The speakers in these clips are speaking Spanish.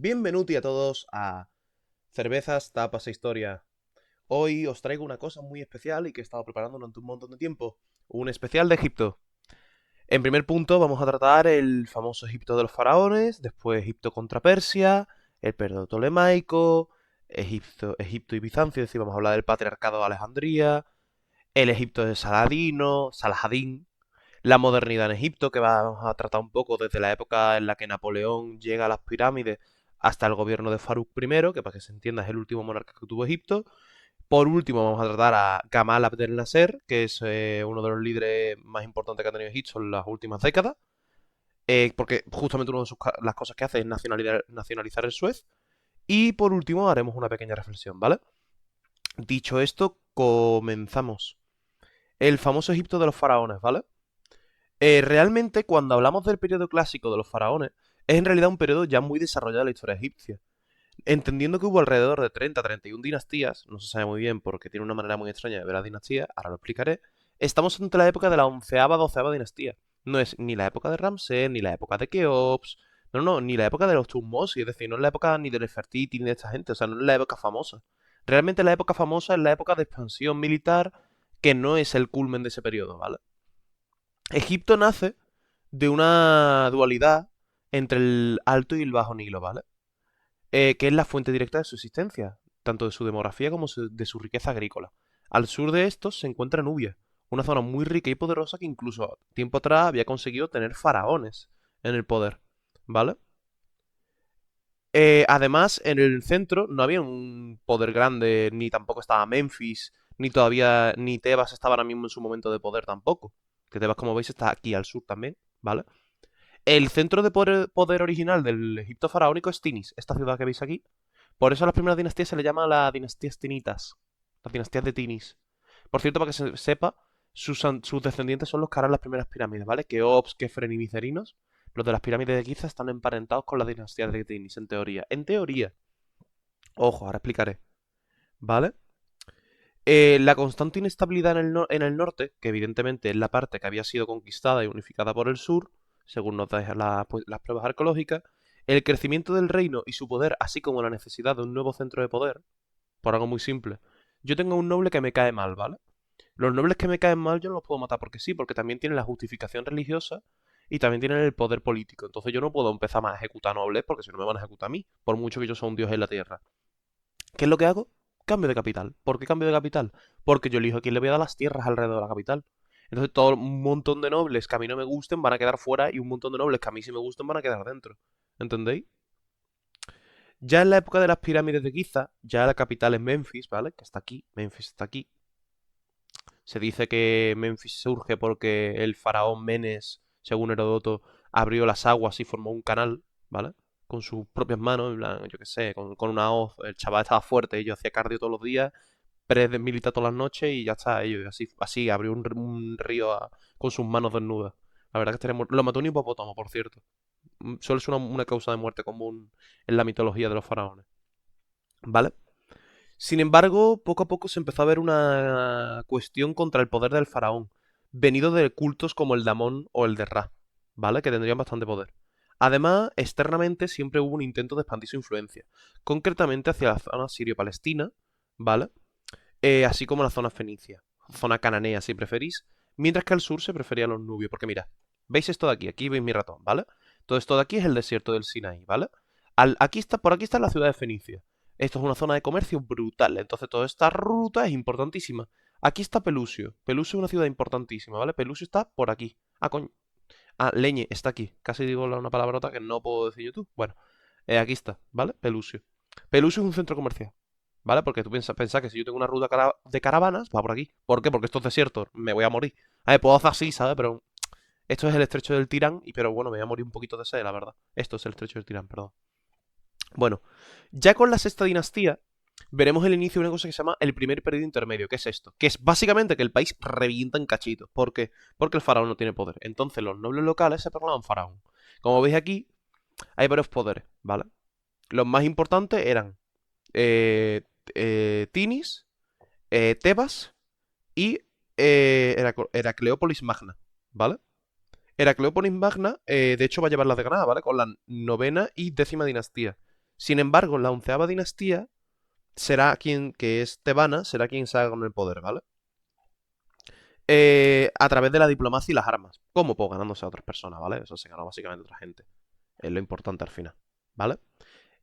Bienvenuti a todos a Cervezas, Tapas e Historia. Hoy os traigo una cosa muy especial y que he estado preparando durante un montón de tiempo. Un especial de Egipto. En primer punto vamos a tratar el famoso Egipto de los faraones, después Egipto contra Persia, el periodo tolemaico, Egipto y Bizancio, es decir, vamos a hablar del patriarcado de Alejandría, el Egipto de Salahadín, la modernidad en Egipto, que vamos a tratar un poco desde la época en la que Napoleón llega a las pirámides hasta el gobierno de Farouk I, que para que se entienda es el último monarca que tuvo Egipto. Por último vamos a tratar a Gamal Abdel Nasser, que es uno de los líderes más importantes que ha tenido Egipto en las últimas décadas, porque justamente una de las cosas que hace es nacionalizar el Suez. Y por último haremos una pequeña reflexión, ¿vale? Dicho esto, comenzamos. El famoso Egipto de los faraones, ¿vale? Realmente, cuando hablamos del periodo clásico de los faraones, es en realidad un periodo ya muy desarrollado de la historia egipcia. Entendiendo que hubo alrededor de 30-31 dinastías, no se sabe muy bien porque tiene una manera muy extraña de ver las dinastías, ahora lo explicaré, estamos ante la época de la 11ª, 12ª dinastía. No es ni la época de Ramsés, ni la época de Keops, no, ni la época de los Tutmosis, es decir, no es la época ni de Nefertiti ni de esta gente, o sea, no es la época famosa. Realmente la época famosa es la época de expansión militar, que no es el culmen de ese periodo, ¿vale? Egipto nace de una dualidad entre el Alto y el Bajo Nilo, ¿vale? Que es la fuente directa de su existencia, tanto de su demografía como de su riqueza agrícola. Al sur de estos se encuentra Nubia, una zona muy rica y poderosa que incluso tiempo atrás había conseguido tener faraones en el poder, ¿vale? Además, en el centro no había un poder grande, ni tampoco estaba Memphis, ni Tebas estaba ahora mismo en su momento de poder tampoco. Que Tebas, como veis, está aquí al sur también, ¿vale? El centro de poder original del Egipto faraónico es Tinis, esta ciudad que veis aquí. Por eso a las primeras dinastías se le llama la dinastías tinitas, las dinastías de Tinis. Por cierto, para que se sepa, sus descendientes son los que harán las primeras pirámides, ¿vale? Keops, Kefren y Micerinos. Los de las pirámides de Giza están emparentados con las dinastías de Tinis, en teoría. En teoría. Ojo, ahora explicaré. ¿Vale? La constante inestabilidad en el norte, que evidentemente es la parte que había sido conquistada y unificada por el sur, según nos dejan las pruebas arqueológicas, el crecimiento del reino y su poder, así como la necesidad de un nuevo centro de poder, por algo muy simple. Yo tengo un noble que me cae mal, ¿vale? Los nobles que me caen mal yo no los puedo matar porque sí, porque también tienen la justificación religiosa y también tienen el poder político. Entonces yo no puedo empezar más a ejecutar nobles porque si no me van a ejecutar a mí, por mucho que yo sea un dios en la tierra. ¿Qué es lo que hago? Cambio de capital. ¿Por qué cambio de capital? Porque yo elijo a quién le voy a dar las tierras alrededor de la capital. Entonces todo un montón de nobles que a mí no me gusten van a quedar fuera y un montón de nobles que a mí sí me gusten van a quedar dentro. ¿Entendéis? Ya en la época de las pirámides de Giza, ya la capital es Memphis, ¿vale? Que está aquí, Memphis está aquí. Se dice que Memphis surge porque el faraón Menes, según Herodoto, abrió las aguas y formó un canal, ¿vale? Con sus propias manos, en plan, yo qué sé, con una hoz. El chaval estaba fuerte y yo hacía cardio todos los días, press de militar todas las noches y ya está, ellos. Así abrió un río con sus manos desnudas. La verdad que estaría muerto. Lo mató un hipopótamo, por cierto. Suele ser una causa de muerte común en la mitología de los faraones. ¿Vale? Sin embargo, poco a poco se empezó a ver una cuestión contra el poder del faraón, venido de cultos como el de Amón o el de Ra, ¿vale? Que tendrían bastante poder. Además, externamente siempre hubo un intento de expandir su influencia, concretamente hacia la zona sirio-palestina, ¿vale? Así como la zona fenicia, zona cananea si preferís, mientras que al sur se prefería los nubios, porque mira, ¿veis esto de aquí? Aquí veis mi ratón, ¿vale? Todo esto de aquí es el desierto del Sinaí, ¿vale? Por aquí está la ciudad de Fenicia. Esto es una zona de comercio brutal, entonces toda esta ruta es importantísima. Aquí está Pelusio. Pelusio es una ciudad importantísima, ¿vale? Pelusio está por aquí. Ah, coño. Ah, Leñe está aquí. Casi digo una palabrota que no puedo decir YouTube. Bueno, aquí está, ¿vale? Pelusio. Pelusio es un centro comercial, ¿vale? Porque tú piensas que si yo tengo una ruta de caravanas, va por aquí. ¿Por qué? Porque esto es desierto, me voy a morir. A ver, puedo hacer así, ¿sabes? Pero esto es el estrecho del Tirán, pero bueno, me voy a morir un poquito de sed, la verdad. Esto es el estrecho del Tirán, perdón. Bueno, ya con la sexta dinastía, veremos el inicio de una cosa que se llama el primer periodo intermedio. ¿Qué es esto? Que es básicamente que el país revienta en cachitos. ¿Por qué? Porque el faraón no tiene poder. Entonces los nobles locales se proclaman faraón. Como veis aquí, hay varios poderes, ¿vale? Los más importantes eran Tinis, Tebas y Heracleópolis Magna, ¿vale? Heracleópolis Magna, de hecho, va a llevar las de Granada, ¿vale? Con la novena y décima dinastía. Sin embargo, la 11ª dinastía será quien, que es tebana, será quien salga con el poder, ¿vale? A través de la diplomacia y las armas. ¿Cómo? Pues ganándose a otras personas, ¿vale? Eso se ganó básicamente a otra gente. Es lo importante al final, ¿vale?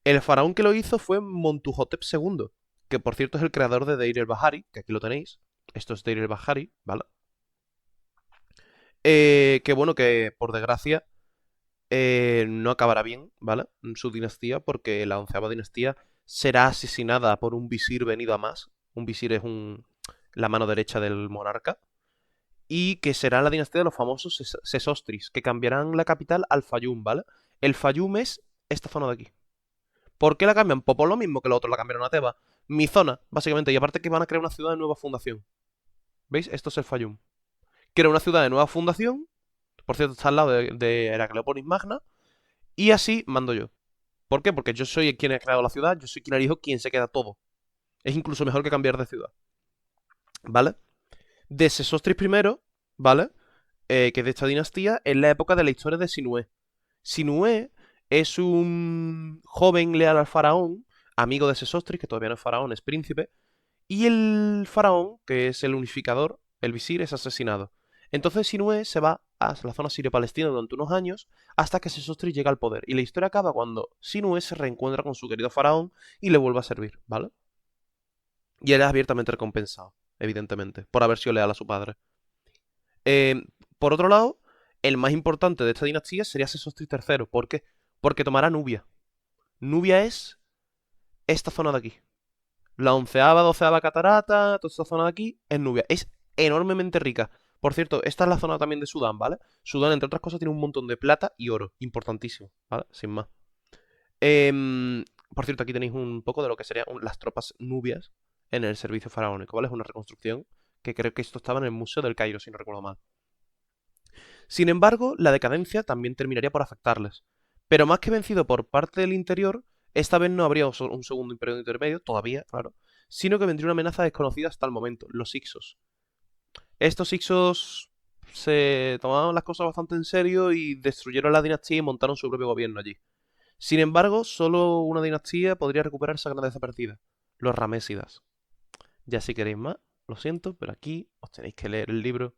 El faraón que lo hizo fue Montuhotep II, que por cierto es el creador de Deir el-Bahari, que aquí lo tenéis. Esto es Deir el-Bahari, ¿vale? Que bueno, que por desgracia no acabará bien, ¿vale? Su dinastía, porque la 11ª dinastía será asesinada por un visir venido a más. Un visir es la mano derecha del monarca. Y que será la dinastía de los famosos Sesostris, que cambiarán la capital al Fayum, ¿vale? El Fayum es esta zona de aquí. ¿Por qué la cambian? Pues por lo mismo que los otros la cambiaron a Tebas. Mi zona, básicamente. Y aparte que van a crear una ciudad de nueva fundación. ¿Veis? Esto es el Fayum. Crea una ciudad de nueva fundación. Por cierto, está al lado de Heracleópolis Magna. Y así mando yo. ¿Por qué? Porque yo soy quien ha creado la ciudad. Yo soy quien elijo quién se queda todo. Es incluso mejor que cambiar de ciudad. ¿Vale? De Sesostris primero, ¿vale? Que es de esta dinastía, es la época de la historia de Sinué. Sinué es un joven leal al faraón, amigo de Sesostris, que todavía no es faraón, es príncipe, y el faraón, que es el unificador, el visir, es asesinado. Entonces Sinué se va a la zona sirio-palestina durante unos años hasta que Sesostris llega al poder. Y la historia acaba cuando Sinué se reencuentra con su querido faraón y le vuelve a servir, ¿vale? Y él es abiertamente recompensado, evidentemente, por haber sido leal a su padre. Eh, por otro lado, el más importante de esta dinastía sería Sesostris III. ¿Por qué? Porque tomará Nubia. Nubia es esta zona de aquí. La 11ª, 12ª catarata, toda esta zona de aquí es Nubia. Es enormemente rica. Por cierto, esta es la zona también de Sudán, ¿vale? Sudán, entre otras cosas, tiene un montón de plata y oro. Importantísimo, ¿vale? Sin más. Por cierto, aquí tenéis un poco de lo que serían las tropas nubias en el servicio faraónico, ¿vale? Es una reconstrucción que creo que esto estaba en el Museo del Cairo, si no recuerdo mal. Sin embargo, la decadencia también terminaría por afectarles. Pero más que vencido por parte del interior, esta vez no habría un segundo imperio intermedio, todavía, claro, sino que vendría una amenaza desconocida hasta el momento, los Ixos. Estos Ixos se tomaban las cosas bastante en serio y destruyeron la dinastía y montaron su propio gobierno allí. Sin embargo, solo una dinastía podría recuperar esa grandeza perdida, los Ramésidas. Ya si queréis más, lo siento, pero aquí os tenéis que leer el libro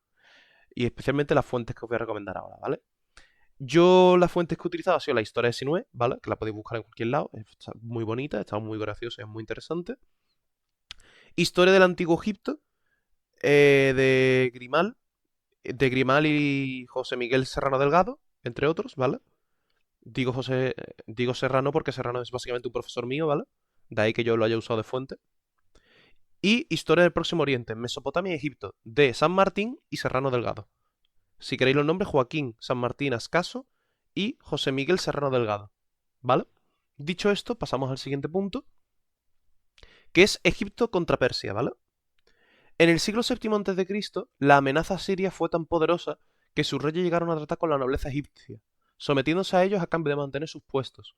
y especialmente las fuentes que os voy a recomendar ahora, ¿vale? Yo las fuentes que he utilizado ha sido la historia de Sinué, ¿vale? Que la podéis buscar en cualquier lado. Está muy bonita, está muy graciosa, es muy interesante. Historia del Antiguo Egipto, de Grimal y José Miguel Serrano Delgado, entre otros, ¿vale? Digo Serrano porque Serrano es básicamente un profesor mío, ¿vale? De ahí que yo lo haya usado de fuente. Y Historia del Próximo Oriente, Mesopotamia y Egipto, de San Martín y Serrano Delgado. Si queréis los nombres, Joaquín San Martín Ascaso y José Miguel Serrano Delgado. ¿Vale? Dicho esto, pasamos al siguiente punto, que es Egipto contra Persia, ¿vale? En el siglo VII a.C., la amenaza siria fue tan poderosa que sus reyes llegaron a tratar con la nobleza egipcia, sometiéndose a ellos a cambio de mantener sus puestos.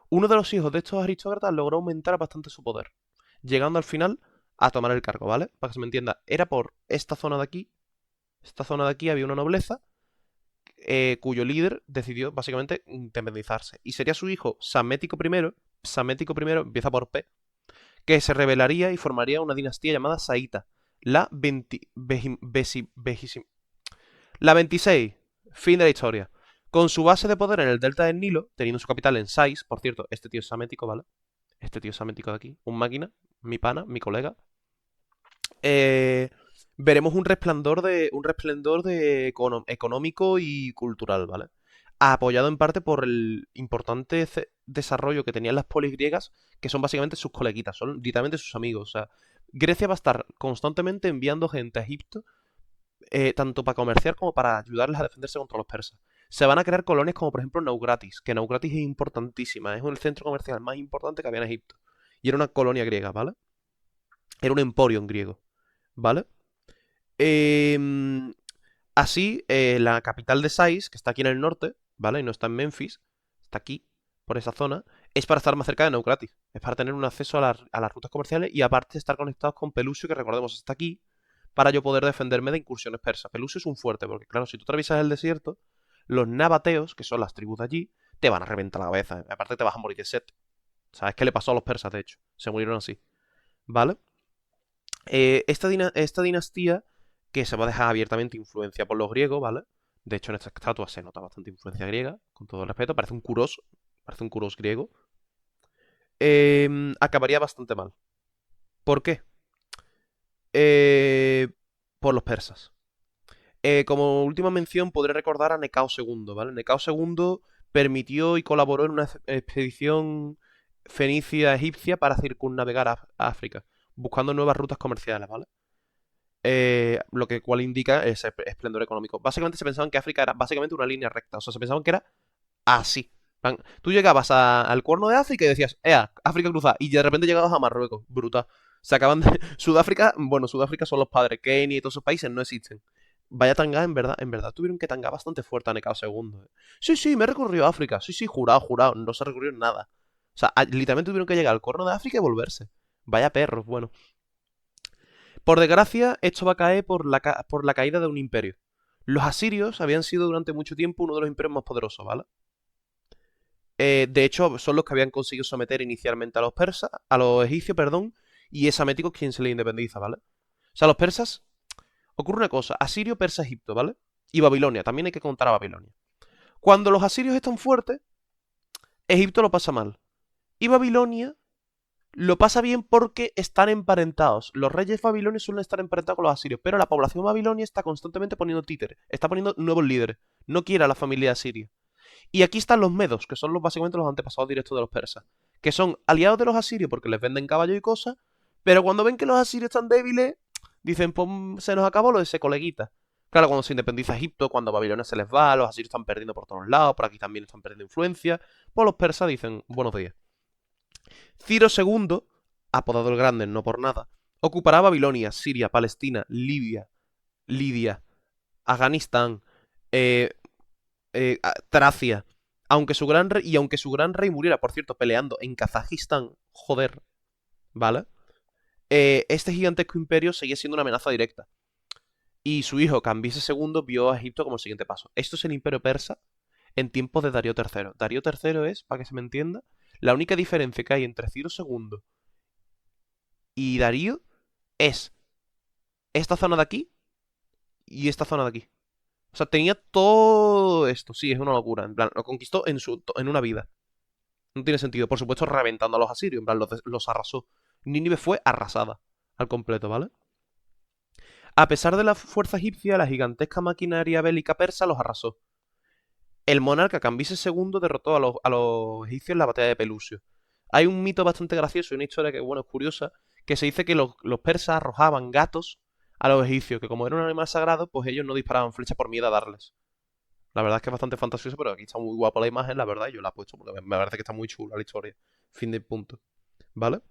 Uno de los hijos de estos aristócratas logró aumentar bastante su poder, llegando al final a tomar el cargo, ¿vale? Para que se me entienda, era por esta zona de aquí. Esta zona de aquí había una nobleza cuyo líder decidió básicamente independizarse. Y sería su hijo Psamético I, Psamético I empieza por P, que se rebelaría y formaría una dinastía llamada Saíta. La, 20, la 26, fin de la historia. Con su base de poder en el delta del Nilo, teniendo su capital en Sais, por cierto, este tío es Psamético, ¿vale? Este tío es Psamético de aquí, un máquina, mi pana, mi colega. Eh, veremos un resplendor de económico y cultural, ¿vale? Apoyado en parte por el importante desarrollo que tenían las polis griegas, que son básicamente sus coleguitas, son literalmente sus amigos. O sea, Grecia va a estar constantemente enviando gente a Egipto, tanto para comerciar como para ayudarles a defenderse contra los persas. Se van a crear colonias como por ejemplo Naucratis, que Naucratis es importantísima, es el centro comercial más importante que había en Egipto. Y era una colonia griega, ¿vale? Era un emporio en griego, ¿vale? Em, Así, la capital de Sais, que está aquí en el norte, ¿vale? Y no está en Memphis, está aquí, por esa zona, es para estar más cerca de Naucratis. Es para tener un acceso a las rutas comerciales y aparte estar conectados con Pelusio, que recordemos está aquí, para yo poder defenderme de incursiones persas. Pelusio es un fuerte, porque claro, si tú atraviesas el desierto, los nabateos, que son las tribus de allí, te van a reventar la cabeza. Aparte te vas a morir de sed. O sea, es que le pasó a los persas, de hecho. Se murieron así. ¿Vale? Esta dinastía, que se va a dejar abiertamente influencia por los griegos, ¿vale? De hecho, en esta estatua se nota bastante influencia griega, con todo el respeto. Parece un kuros griego. Acabaría bastante mal. ¿Por qué? Eh, por los persas. Como última mención, podré recordar a Necao II, ¿vale? Necao II permitió y colaboró en una expedición fenicia-egipcia para circunnavegar a África, buscando nuevas rutas comerciales, ¿vale? Lo que cual indica ese esplendor económico. Básicamente se pensaban que África era básicamente una línea recta, o sea, se pensaban que era así. Tú llegabas al Cuerno de África y decías, África cruzada, y de repente llegabas a Marruecos, brutal. Se acaban de... Sudáfrica, bueno, Sudáfrica son los padres, Kenia y todos esos países no existen. Vaya tanga, en verdad tuvieron que tangar bastante fuerte a Necao II. Sí, sí, me he recorrido África, sí, sí, jurado, jurado, no se recorrió nada. O sea, literalmente tuvieron que llegar al Cuerno de África y volverse. Vaya perros, bueno. Por desgracia, esto va a caer por la caída de un imperio. Los asirios habían sido durante mucho tiempo uno de los imperios más poderosos, ¿vale? De hecho, son los que habían conseguido someter inicialmente a los persas, a los egipcios, perdón, y es a Méticos quien se le independiza, ¿vale? O sea, los persas, ocurre una cosa, Asirio, Persa, Egipto, ¿vale? Y Babilonia, también hay que contar a Babilonia. Cuando los asirios están fuertes, Egipto lo pasa mal. Y Babilonia lo pasa bien porque están emparentados. Los reyes babilonios suelen estar emparentados con los asirios, pero la población babilonia está constantemente poniendo títeres, está poniendo nuevos líderes. No quiere a la familia asiria. Y aquí están los medos, que son básicamente los antepasados directos de los persas, que son aliados de los asirios porque les venden caballos y cosas, pero cuando ven que los asirios están débiles, dicen, pues se nos acabó lo de ese coleguita. Claro, cuando se independiza Egipto, cuando Babilonia se les va, los asirios están perdiendo por todos lados, por aquí también están perdiendo influencia, pues los persas dicen, buenos días. Ciro II, apodado el Grande no por nada, ocupará Babilonia, Siria, Palestina, Libia, Lidia, Afganistán, eh, Tracia. Aunque su gran rey muriera, por cierto, peleando en Kazajistán, joder, ¿vale? Este gigantesco imperio seguía siendo una amenaza directa. Y su hijo, Cambises II, vio a Egipto como siguiente paso. Esto es el imperio persa en tiempos de Darío III. Darío III es, para que se me entienda, la única diferencia que hay entre Ciro II y Darío es esta zona de aquí y esta zona de aquí. O sea, tenía todo esto. Sí, es una locura. En plan, lo conquistó en una vida. No tiene sentido. Por supuesto, reventando a los asirios. En plan, los arrasó. Nínive fue arrasada al completo, ¿vale? A pesar de la fuerza egipcia, la gigantesca maquinaria bélica persa los arrasó. El monarca Cambises II derrotó a los egipcios en la batalla de Pelusio. Hay un mito bastante gracioso y una historia que, bueno, es curiosa, que se dice que los persas arrojaban gatos a los egipcios, que como era un animal sagrado, pues ellos no disparaban flechas por miedo a darles. La verdad es que es bastante fantasioso, pero aquí está muy guapa la imagen, la verdad, y yo la he puesto porque me parece que está muy chula la historia. Fin de punto. ¿Vale?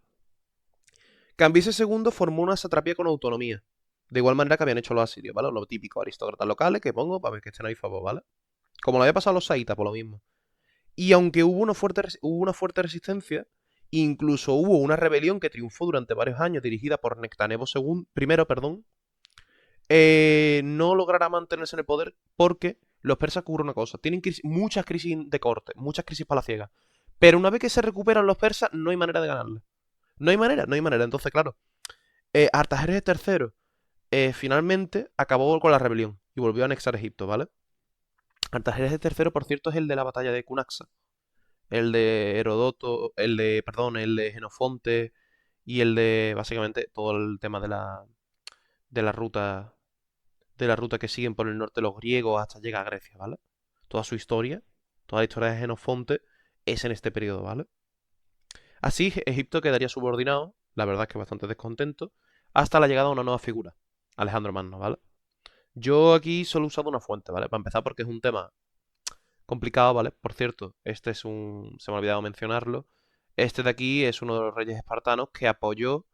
Cambises II formó una satrapía con autonomía. De igual manera que habían hecho los asirios, ¿vale? Lo típico, aristócratas locales que pongo para ver que estén ahí favor, ¿vale? Como lo había pasado a los saítas, por lo mismo. Y aunque hubo una fuerte resistencia, incluso hubo una rebelión que triunfó durante varios años dirigida por Nectanebo primero, perdón, no logrará mantenerse en el poder porque los persas ocurre una cosa, tienen muchas crisis de corte, muchas crisis palaciegas, pero una vez que se recuperan los persas no hay manera de ganarle. No hay manera, no hay manera. Entonces, claro, Artajerjes III finalmente acabó con la rebelión y volvió a anexar Egipto, ¿vale? Artajerjes III, por cierto, es el de la batalla de Cunaxa, el de Herodoto, el de Genofonte y el de, básicamente, todo el tema de la ruta de la ruta que siguen por el norte los griegos hasta llegar a Grecia, ¿vale? Toda su historia, toda la historia de Genofonte es en este periodo, ¿vale? Así, Egipto quedaría subordinado, la verdad es que bastante descontento, hasta la llegada de una nueva figura, Alejandro Magno, ¿vale? Yo aquí solo he usado una fuente, ¿vale? Para empezar porque es un tema complicado, ¿vale? Por cierto, este es un... se me ha olvidado mencionarlo. Este de aquí es uno de los reyes espartanos que apoyó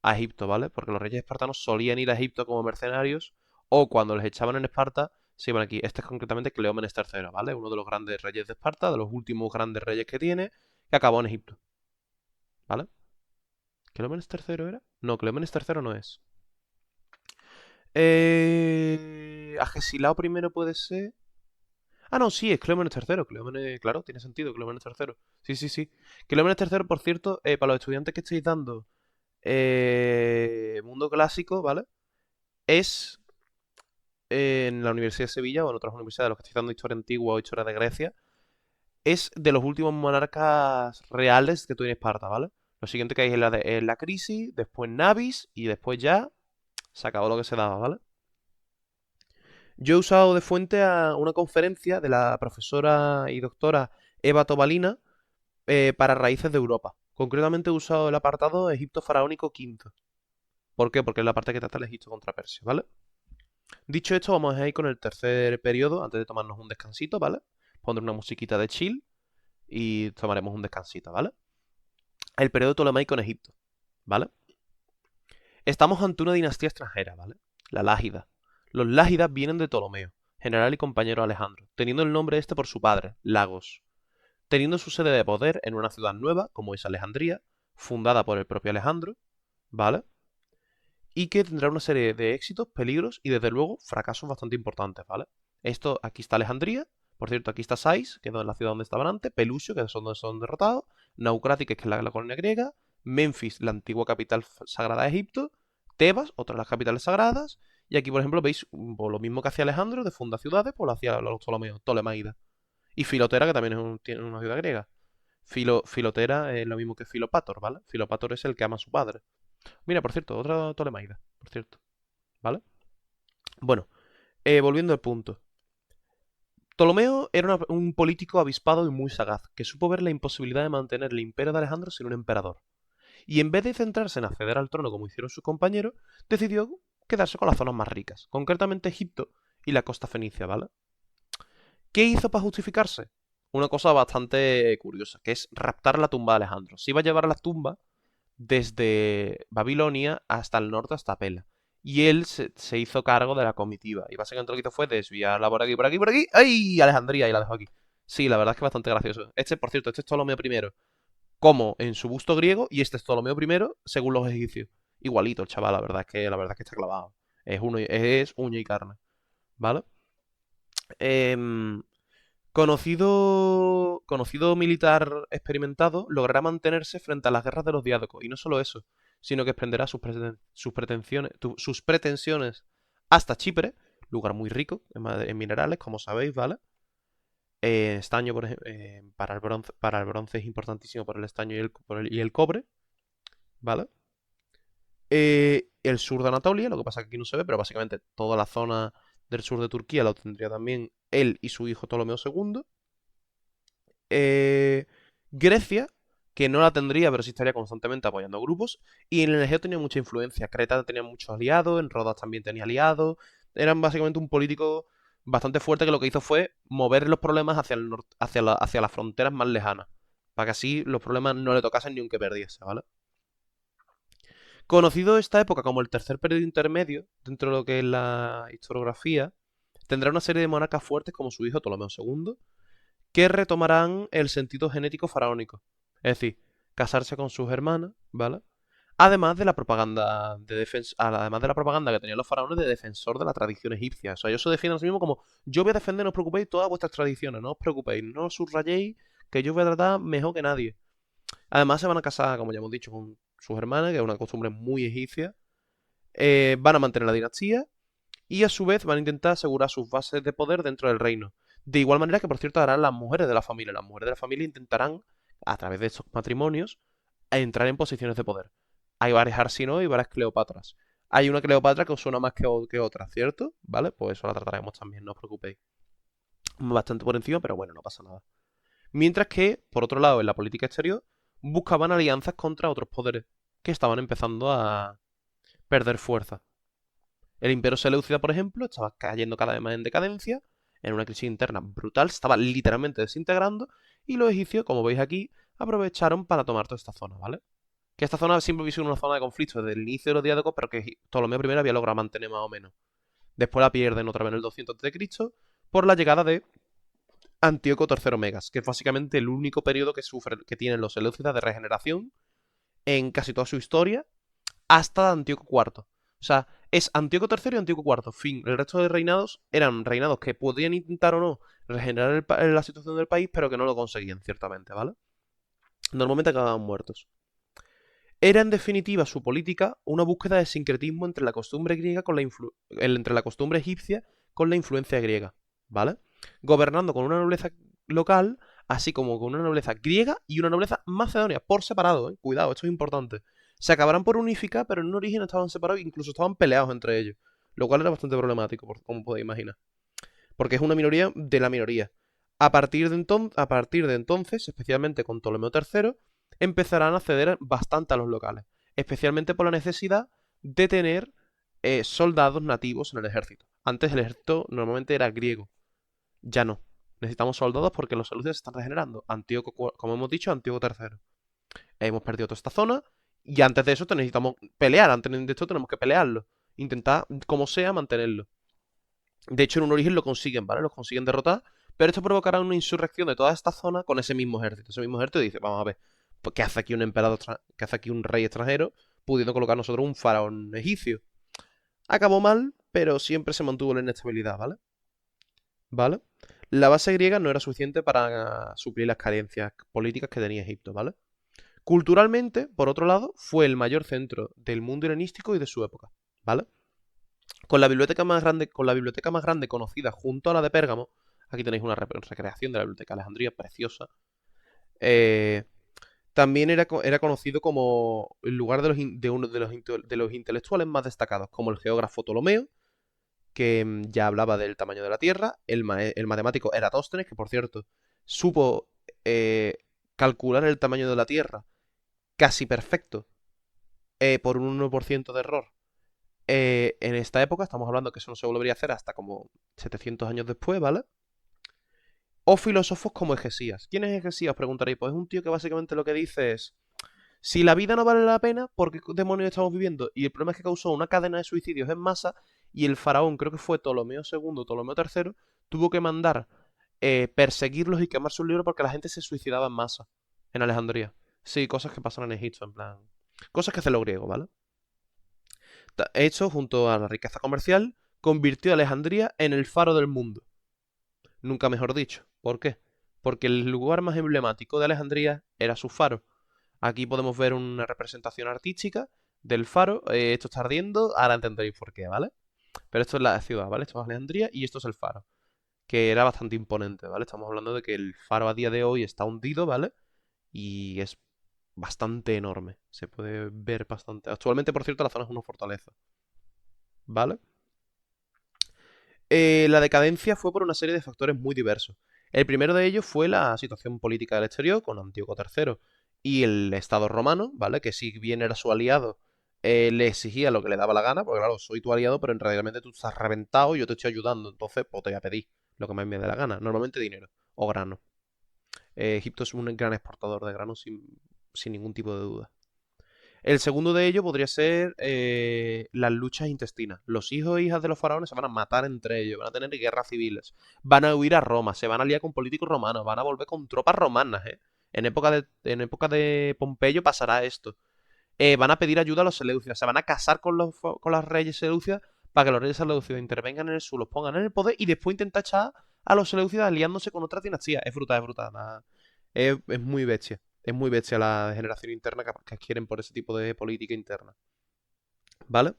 a Egipto, ¿vale? Porque los reyes espartanos solían ir a Egipto como mercenarios o cuando les echaban en Esparta se iban aquí. Este es concretamente Cleómenes III, ¿vale? Uno de los grandes reyes de Esparta, de los últimos grandes reyes que tiene, que acabó en Egipto, ¿vale? ¿Cleómenes III era? No, Cleómenes III no es. Agesilao primero puede ser. Ah, no, sí, es Cleómenes III. Cleómenes, claro, tiene sentido, Cleómenes III. Sí, sí, sí. Cleómenes III, por cierto, para los estudiantes que estáis dando mundo clásico, ¿vale? Es en la Universidad de Sevilla o en otras universidades, los que estáis dando historia antigua o historia de Grecia, es de los últimos monarcas reales que tuvo en Esparta, ¿vale? Lo siguiente que hay es la crisis, después Navis y después ya se acabó lo que se daba, ¿vale? Yo he usado de fuente a una conferencia de la profesora y doctora Eva Tobalina para raíces de Europa. Concretamente he usado el apartado Egipto faraónico quinto. ¿Por qué? Porque es la parte que trata el Egipto contra Persia, ¿vale? Dicho esto, vamos a ir con el tercer periodo antes de tomarnos un descansito, ¿vale? Pondré una musiquita de chill y tomaremos un descansito, ¿vale? El periodo Ptolemaico en Egipto, ¿vale? Estamos ante una dinastía extranjera, ¿vale? La Lágida. Los Lágidas vienen de Ptolomeo, general y compañero de Alejandro, teniendo el nombre este por su padre, Lagos, teniendo su sede de poder en una ciudad nueva, como es Alejandría, fundada por el propio Alejandro, ¿vale? Y que tendrá una serie de éxitos, peligros y desde luego fracasos bastante importantes, ¿vale? Esto, aquí está Alejandría, por cierto, aquí está Sais, que es la ciudad donde estaban antes, Pelusio, que es donde son derrotados, Naucrática, que es la colonia griega, Memphis, la antigua capital sagrada de Egipto, Tebas, otra de las capitales sagradas, y aquí, por ejemplo, veis pues, lo mismo que hacía Alejandro, de fundar ciudades, pues lo hacía los Ptolomeos, Ptolemaida. Y Filotera, que también tiene una ciudad griega. Filotera es lo mismo que Filopator, ¿vale? Filopator es el que ama a su padre. Mira, por cierto, otra Ptolemaida, por cierto, ¿vale? Bueno, volviendo al punto. Ptolomeo era un político avispado y muy sagaz, que supo ver la imposibilidad de mantener el imperio de Alejandro sin un emperador. Y en vez de centrarse en acceder al trono como hicieron sus compañeros, decidió quedarse con las zonas más ricas, concretamente Egipto y la costa fenicia, ¿vale? ¿Qué hizo para justificarse? Una cosa bastante curiosa, que es raptar la tumba de Alejandro. Se iba a llevar la tumba desde Babilonia hasta el norte, hasta Pela. Y él se hizo cargo de la comitiva. Y básicamente lo que hizo fue desviarla por aquí, por aquí, por aquí. ¡Ay! Alejandría, y la dejó aquí. Sí, la verdad es que es bastante gracioso. Este, por cierto, este es Ptolomeo primero, como en su busto griego, y este es Ptolomeo primero, según los egipcios. Igualito el chaval, la verdad es que está clavado. Es uña y carne, ¿vale? Em, conocido militar experimentado, logrará mantenerse frente a las guerras de los diádocos. Y no solo eso, sino que extenderá sus pretensiones hasta Chipre, lugar muy rico en minerales, como sabéis, ¿vale? Estaño, por ejemplo, para el bronce es importantísimo por el estaño y el cobre, ¿vale? El sur de Anatolia, lo que pasa que aquí no se ve, pero básicamente toda la zona del sur de Turquía lo tendría también él y su hijo Ptolomeo II. eh, Grecia, que no la tendría, pero sí estaría constantemente apoyando grupos. Y en el Egeo tenía mucha influencia. Creta tenía muchos aliados, en Rodas también tenía aliados. Eran básicamente un político bastante fuerte que lo que hizo fue mover los problemas hacia el norte, hacia las fronteras más lejanas. Para que así los problemas no le tocasen ni aunque perdiese, ¿vale? Conocido esta época como el tercer periodo intermedio, dentro de lo que es la historiografía, tendrá una serie de monarcas fuertes como su hijo Ptolomeo II, que retomarán el sentido genético faraónico. Es decir, casarse con sus hermanas, ¿vale? Además de la propaganda que tenían los faraones de defensor de la tradición egipcia. O sea, ellos se defienden a sí mismos como yo voy a defender, no os preocupéis, todas vuestras tradiciones, no os preocupéis, no os subrayéis, que yo os voy a tratar mejor que nadie. Además se van a casar, como ya hemos dicho, con sus hermanas, que es una costumbre muy egipcia. Van a mantener la dinastía y a su vez van a intentar asegurar sus bases de poder dentro del reino. De igual manera que, por cierto, harán las mujeres de la familia. Las mujeres de la familia intentarán, a través de estos matrimonios, entrar en posiciones de poder. Hay varias Arsinoe y varias Cleopatras. Hay una Cleopatra que os suena más que otra, ¿cierto? ¿Vale? Pues eso la trataremos también, no os preocupéis. Bastante por encima, pero bueno, no pasa nada. Mientras que, por otro lado, en la política exterior, buscaban alianzas contra otros poderes que estaban empezando a perder fuerza. El imperio seleucida, por ejemplo, estaba cayendo cada vez más en decadencia, en una crisis interna brutal, se estaba literalmente desintegrando, y los egipcios, como veis aquí, aprovecharon para tomar toda esta zona, ¿vale? Que esta zona siempre había sido una zona de conflicto desde el inicio de los diádocos, pero que Ptolomeo I había logrado mantener más o menos. Después la pierden otra vez en el 200 a.C. por la llegada de Antíoco III Megas, que es básicamente el único periodo que tienen los seleucidas de regeneración en casi toda su historia, hasta Antíoco IV. O sea, Es Antíoco III y Antíoco IV. Fin. El resto de reinados eran reinados que podían intentar o no regenerar la situación del país, pero que no lo conseguían, ciertamente, ¿vale? Normalmente acababan muertos. Era en definitiva su política una búsqueda de sincretismo entre la costumbre griega con entre la costumbre egipcia con la influencia griega, ¿vale? Gobernando con una nobleza local, así como con una nobleza griega y una nobleza macedonia, por separado, ¿eh? Cuidado, esto es importante. Se acabarán por unificar, pero en un origen estaban separados e incluso estaban peleados entre ellos, lo cual era bastante problemático, como podéis imaginar, porque es una minoría de la minoría. A partir de entonces, especialmente con Ptolomeo III, empezarán a ceder bastante a los locales, especialmente por la necesidad de tener soldados nativos en el ejército. Antes el ejército normalmente era griego, ya no. Necesitamos soldados porque los seleucidas se están regenerando. Antíoco, como hemos dicho, Antíoco III. Hemos perdido toda esta zona y antes de eso necesitamos pelear. Antes de esto tenemos que pelearlo. Intentar, como sea, mantenerlo. De hecho, en un origen lo consiguen, ¿vale? Los consiguen derrotar, pero esto provocará una insurrección de toda esta zona con ese mismo ejército. Ese mismo ejército dice, vamos a ver, pues, ¿qué hace aquí un emperador, qué hace aquí un rey extranjero pudiendo colocar nosotros un faraón egipcio? Acabó mal, pero siempre se mantuvo la inestabilidad, ¿vale? ¿Vale? La base griega no era suficiente para suplir las carencias políticas que tenía Egipto, ¿vale? Culturalmente, por otro lado, fue el mayor centro del mundo helenístico y de su época, ¿vale? Con la biblioteca más grande conocida junto a la de Pérgamo, aquí tenéis una recreación de la biblioteca de Alejandría, preciosa. eh, También era conocido como el lugar de uno de los intelectuales más destacados, como el geógrafo Ptolomeo, que ya hablaba del tamaño de la Tierra, el matemático Eratóstenes, que por cierto supo eh, calcular el tamaño de la Tierra casi perfecto, por un 1% de error. En esta época, estamos hablando que eso no se volvería a hacer hasta como 700 años después, ¿vale? O filósofos como Hegesías. ¿Quién es Hegesías? Os preguntaréis. Pues es un tío que básicamente lo que dice es: si la vida no vale la pena, ¿por qué demonios estamos viviendo? Y el problema es que causó una cadena de suicidios en masa y el faraón, creo que fue Ptolomeo II, Ptolomeo III, tuvo que mandar perseguirlos y quemar sus libros porque la gente se suicidaba en masa en Alejandría. Sí, cosas que pasan en Egipto, en plan. Cosas que hacen los griegos, ¿vale? Esto, junto a la riqueza comercial, convirtió a Alejandría en el faro del mundo. Nunca mejor dicho. ¿Por qué? Porque el lugar más emblemático de Alejandría era su faro. Aquí podemos ver una representación artística del faro. Esto está ardiendo, ahora entenderéis por qué, ¿vale? Pero esto es la ciudad, ¿vale? Esto es Alejandría y esto es el faro, que era bastante imponente, ¿vale? Estamos hablando de que el faro a día de hoy está hundido, ¿vale? Y es bastante enorme. Se puede ver bastante. Actualmente, por cierto, la zona es una fortaleza, ¿vale? La decadencia fue por una serie de factores muy diversos. El primero de ellos fue la situación política del exterior con Antíoco III y el Estado romano, ¿vale? Que si bien era su aliado, le exigía lo que le daba la gana, porque claro, soy tu aliado, pero en realidad tú estás reventado y yo te estoy ayudando, entonces pues te voy a pedir lo que más me dé la gana, normalmente dinero o grano. Egipto es un gran exportador de grano sin ningún tipo de duda. El segundo de ellos podría ser las luchas intestinas. Los hijos e hijas de los faraones se van a matar entre ellos, van a tener guerras civiles, van a huir a Roma, se van a liar con políticos romanos, van a volver con tropas romanas, ¿eh? En época de Pompeyo pasará esto. Van a pedir ayuda a los seleucidas, se van a casar con los reyes seleucidas para que los reyes seleucidas intervengan en el sur, los pongan en el poder y después intentar echar a los seleucidas aliándose con otras dinastías. Es brutal, es brutal. Es muy bestia. Es muy bestia la degeneración interna que adquieren por ese tipo de política interna. ¿Vale?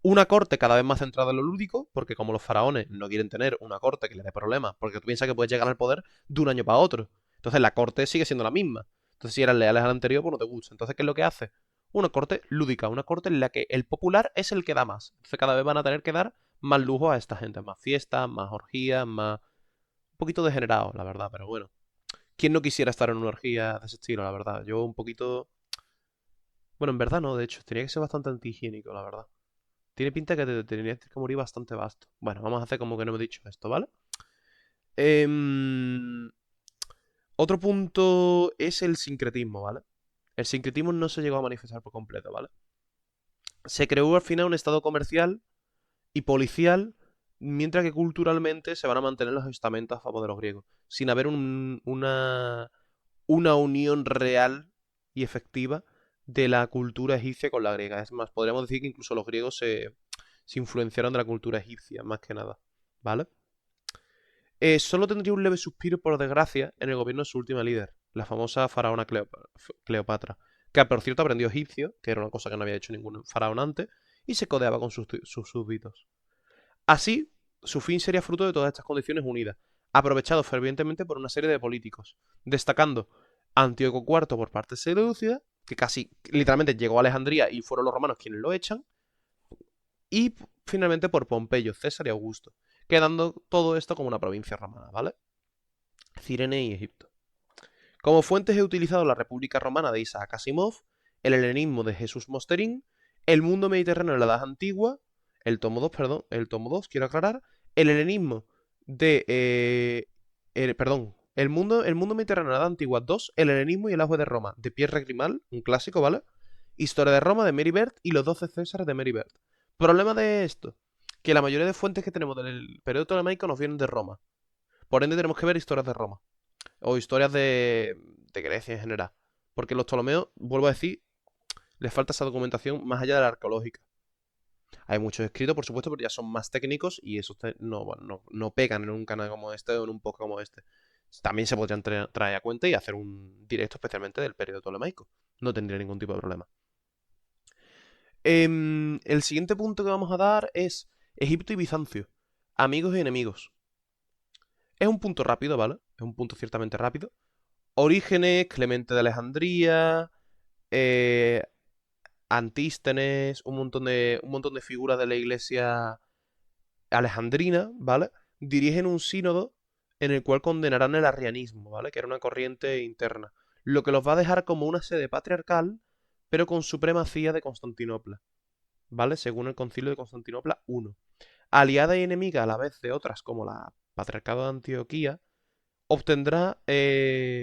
Una corte cada vez más centrada en lo lúdico, porque como los faraones no quieren tener una corte que les dé problemas, porque tú piensas que puedes llegar al poder de un año para otro. Entonces la corte sigue siendo la misma. Entonces si eras leales al anterior, pues no te gusta. Entonces, ¿qué es lo que hace? Una corte lúdica, una corte en la que el popular es el que da más. Entonces cada vez van a tener que dar más lujo a esta gente, más fiestas, más orgías, más... Un poquito degenerado, la verdad, pero bueno. ¿Quién no quisiera estar en una orgía de ese estilo, la verdad? Yo un poquito... Bueno, en verdad no, de hecho, tenía que ser bastante antihigiénico, la verdad. Tiene pinta que te tenías que morir bastante vasto. Bueno, vamos a hacer como que no me he dicho esto, ¿vale? Em, Otro punto es el sincretismo, ¿vale? El sincretismo no se llegó a manifestar por completo, ¿vale? Se creó al final un estado comercial y policial, mientras que culturalmente se van a mantener los estamentos a favor de los griegos, sin haber una unión real y efectiva de la cultura egipcia con la griega. Es más, podríamos decir que incluso los griegos se influenciaron de la cultura egipcia, más que nada, ¿vale? Solo tendría un leve suspiro, por desgracia, en el gobierno de su última líder, la famosa faraona Cleopatra, que por cierto aprendió egipcio, que era una cosa que no había hecho ningún faraón antes, y se codeaba con sus súbditos. Así, su fin sería fruto de todas estas condiciones unidas, aprovechado fervientemente por una serie de políticos, destacando Antíoco IV por parte de Seleucia, que casi literalmente llegó a Alejandría y fueron los romanos quienes lo echan, y finalmente por Pompeyo, César y Augusto, quedando todo esto como una provincia romana, ¿vale? Cirene y Egipto. Como fuentes he utilizado la República Romana de Isaac Asimov, el helenismo de Jesús Mosterín, el mundo mediterráneo en la Edad Antigua, el tomo 2, perdón, el tomo 2, quiero aclarar, el helenismo de... el mundo mediterráneo en la Edad Antigua 2, el helenismo y el auge de Roma, de Pierre Grimal, un clásico, ¿vale? Historia de Roma de Mary Bert y los 12 Césares de Mary Bert. Problema de esto, que la mayoría de fuentes que tenemos del periodo ptolemaico nos vienen de Roma. Por ende tenemos que ver historias de Roma. O historias de Grecia en general. Porque los Ptolomeos, vuelvo a decir, les falta esa documentación más allá de la arqueológica. Hay muchos escritos, por supuesto, pero ya son más técnicos y esos no, bueno, no pegan en un canal como este o en un podcast como este. También se podrían traer a cuenta y hacer un directo especialmente del periodo ptolemaico. No tendría ningún tipo de problema. El siguiente punto que vamos a dar es Egipto y Bizancio. Amigos y enemigos. Es un punto rápido, ¿vale? Es un punto ciertamente rápido. Orígenes, Clemente de Alejandría, eh, Antístenes, un montón de figuras de la iglesia alejandrina, ¿vale? Dirigen un sínodo en el cual condenarán el arrianismo, ¿vale? Que era una corriente interna. Lo que los va a dejar como una sede patriarcal, pero con supremacía de Constantinopla, ¿vale? Según el concilio de Constantinopla I. Aliada y enemiga a la vez de otras, como la Patriarcado de Antioquía, obtendrá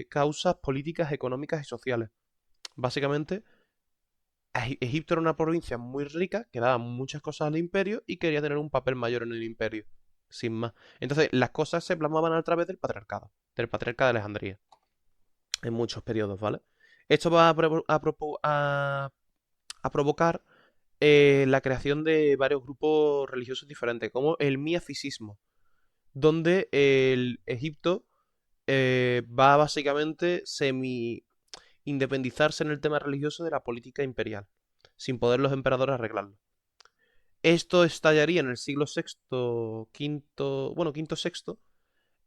causas políticas, económicas y sociales. Básicamente, Egipto era una provincia muy rica que daba muchas cosas al imperio y quería tener un papel mayor en el imperio, sin más. Entonces, las cosas se plasmaban a través del patriarcado, del patriarca de Alejandría, en muchos periodos, ¿vale? Esto va a provocar la creación de varios grupos religiosos diferentes, como el miafisismo, donde el Egipto va básicamente independizarse en el tema religioso de la política imperial, sin poder los emperadores arreglarlo. Esto estallaría en el siglo sexto, quinto, bueno, quinto, sexto,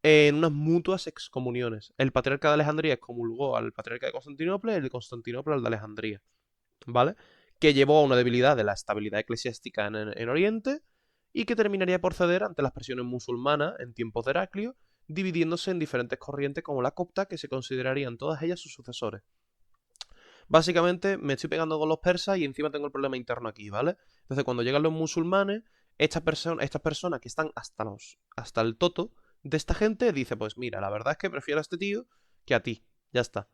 en unas mutuas excomuniones. El patriarca de Alejandría excomulgó al patriarca de Constantinopla y el de Constantinopla al de Alejandría, ¿vale? Que llevó a una debilidad de la estabilidad eclesiástica en Oriente y que terminaría por ceder ante las presiones musulmanas en tiempos de Heraclio, dividiéndose en diferentes corrientes como la copta, que se considerarían todas ellas sus sucesores. Básicamente me estoy pegando con los persas y encima tengo el problema interno aquí, ¿vale? Entonces cuando llegan los musulmanes, estas personas que están hasta el toto de esta gente, dice, pues mira, la verdad es que prefiero a este tío que a ti. Ya está.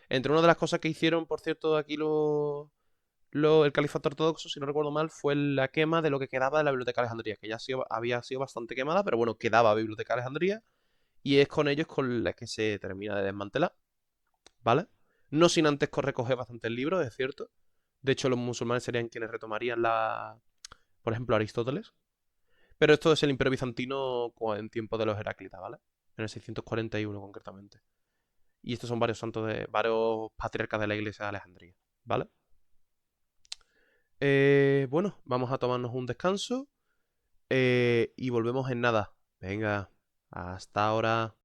Entre una de las cosas que hicieron, por cierto, aquí el califato ortodoxo, si no recuerdo mal, fue la quema de lo que quedaba de la Biblioteca de Alejandría, que ya había sido bastante quemada, pero bueno, quedaba Biblioteca de Alejandría y es con ellos con la que se termina de desmantelar, ¿vale? No sin antes recoger bastantes libros, es cierto. De hecho, los musulmanes serían quienes retomarían por ejemplo, Aristóteles. Pero esto es el Imperio Bizantino en tiempo de los Heráclitas, ¿vale? En el 641 concretamente. Y estos son varios santos de varios patriarcas de la iglesia de Alejandría, ¿vale? Bueno, vamos a tomarnos un descanso y volvemos en nada. Venga, hasta ahora.